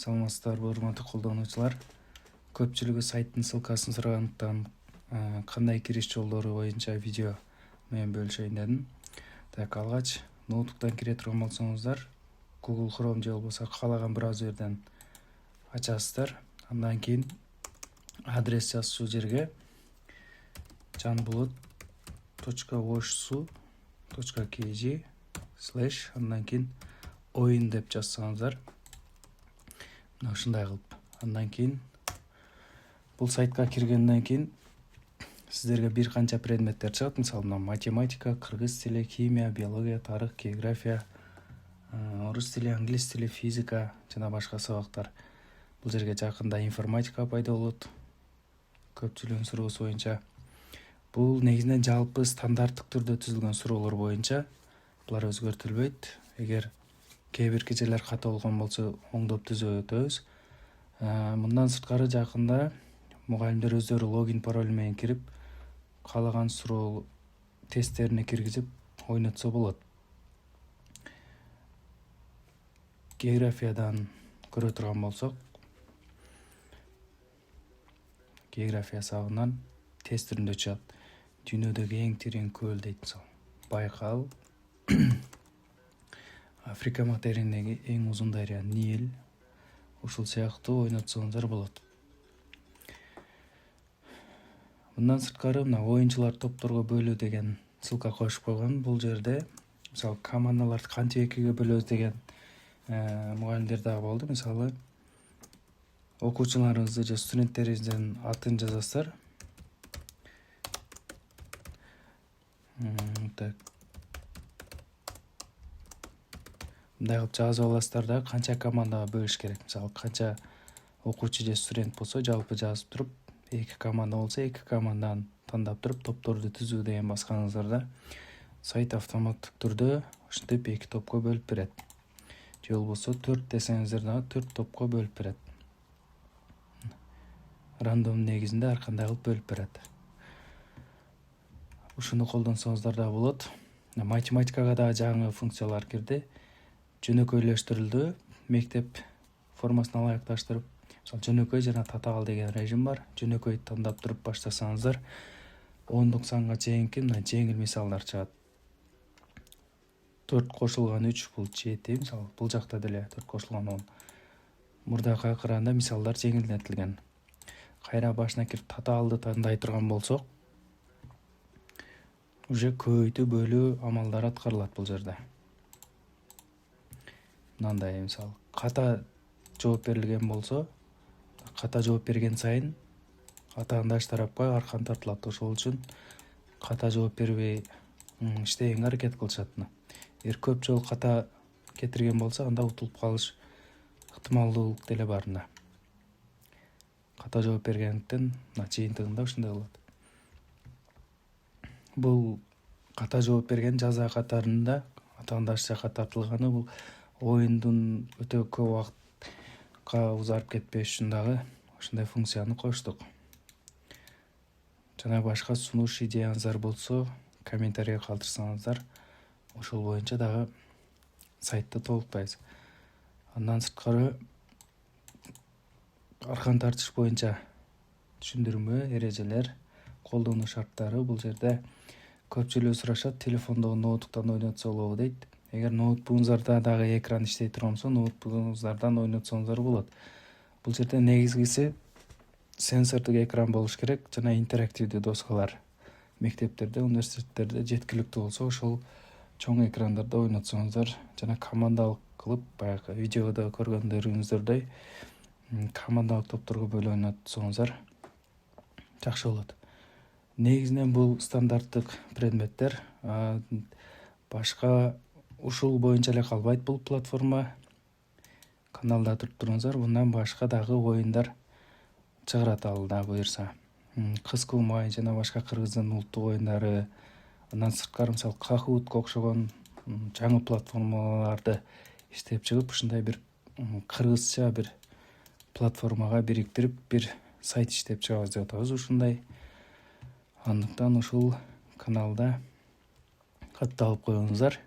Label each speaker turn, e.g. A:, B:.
A: Саламатсыздарбы, урматтуу колдонуучулар. Көпчүлүгү сайттын ссылкасын сурагандыктан кандай кириш жолдору боюнча видео менен бөлүшөйүн дедим. Так, алгач ноутбуктан кире турган болсоңуздар, Google Chrome же болбосо каалаган браузерден ачасыздар. Андан кийин адрес жазуу жерге janbulut.washsu.kg/ андан кийин оюн деп жазсаңыздар. Мына ушундай кылып. Андан кийин бул сайтка киргенден кийин сиздерге бир канча предметтер чыгат. Мисалы, математика, кыргыз тили, химия, биология, тарых, география, орус тили, англис тили, физика жана башка сабактар. Бул жерге жакында информатика пайда болот. Көпчүлүгүнүн суроосу боюнча бул негизинен жалпы стандарттык түрдө түзүлгөн суроолор боюнча. Булар өзгөртүлбөйт. Эгер кээ бир жерлер ката болгон болсо оңдоп түзөп өтөбүз. Мындан сырткары жакында мугалимдер өздөрү логин пароль менен кирип, каалаган суроо тесттерине киргизип ойнотсо болот. Географиядан көрө турган болсок, география сабагынан тест түрүндө чыгат. Дүйнөдөгү эң терең көл дейт, мисалы. Байкал. Африка материктеги эң узун дарыя Нил. Ушул сыяктуу ойнотсоңуздар болот. Мындан сырткары мына оюнчулар топторго бөлүү деген ссылка коюп койгон. Бул жерде мисалы командаларды кантип экиге бөлөбүз деген мугалимдер дагы болду. Мисалы, окуучуларыңызды же студенттериңиздин атын жазасыздар. Так. Мындай кылып жазып аласыздар да канча командага бөлүш керек. Мисалы, канча окуучу же студент болсо жалпы жазып туруп, эки команда болсо эки команданы тандап туруп топторду түзүү деген басканыңыздарда сайт автоматтык түрдө ушинтип эки топко бөлүп берет. Же болбосо 4 десеңиздер дагы 4 топко бөлүп берет. Рандом негизинде ар кандай кылып бөлүп берет. Ушуну колдонсоңуздар да болот. Математикага да жаңы функциялар кирди. Жөнөкөйлөштүрүлдү. Мектеп формасын ылайыкташтырып, мисалы жөнөкөй жана татаал деген режим бар. Жөнөкөй тандап туруп баштасаңыздар 10 санга чейинки мына жеңил мисалдар чыгат. 4 кошулган 3 бул 7, мисалы бул жакта деле 4 кошулган 10. Мурдакыга караганда мисалдар жеңилдетилген. Кайра башына кирип татаалды тандай турган болсок, уже көбөйтүү бөлүү амалдары аткарылат бул жерде. Мындай, мисалы, ката жооп берилген болсо, ката жооп берген сайын атаандаш тарапка аркан тартылат. Ошол үчүн ката жооп бербей иштегенге аракет кылышат. Эгер көп жолу ката кетирген болсо, анда утулуп калыш ыктымалдуулук деле бар. Ката жооп бергендиктен жыйынтыгында ушундай болот. Бул ката жооп берген жаза катарында атаандаш жакка тартылганы бул оюндун өтө көп убакытка узарып кетпеш үчүн дагы ушундай функцияны коюштук. Жана башка сунуш идеяңыздар болсо, комментарийге калтырсаңыздар, ошол боюнча дагы сайтты толуктайбыз. Андан сырткары аркан тартыш боюнча түшүндүрмө, эрежелер, колдонуу шарттары бул жерде көпчүлүгү сурашат. Телефондогу ноутбуктан ойнотсо болобу дейт. Эгер ноутбугуңуздарда дагы экран иштей турган болсо, ноутбугуңуздардан ойнотсоңуздар болот. Бул жерде негизгиси сенсордук экран болуш керек жана интерактивдүү доскалар. Мектептерде, университеттерде жеткиликтүү болсо, ошол чоң экрандарда ойнотсоңуздар жана командалык кылып, баягы видеодо көргөндөрүңүздөрдөй командалык топторго бөлүп ойнотсоңуздар жакшы болот. Негизинен бул стандарттык предметтер. Башка ушул боюнча эле калбайт бул платформа. Каналда туруп туруңуздар, мындан башка дагы оюндар чыгарат алда буюрса. Кыз кылмай жана башка кыргыздын улуттук оюндары. Андан сырткары мисалы Kahoot'ка окшогон жаңы платформаларды иштеп чыгып, ушундай бир кыргызча бир платформага бириктирип бир сайт иштеп чыгабыз деп атабыз. Ушундай. Андыктан ушул каналда катталып коюңуздар.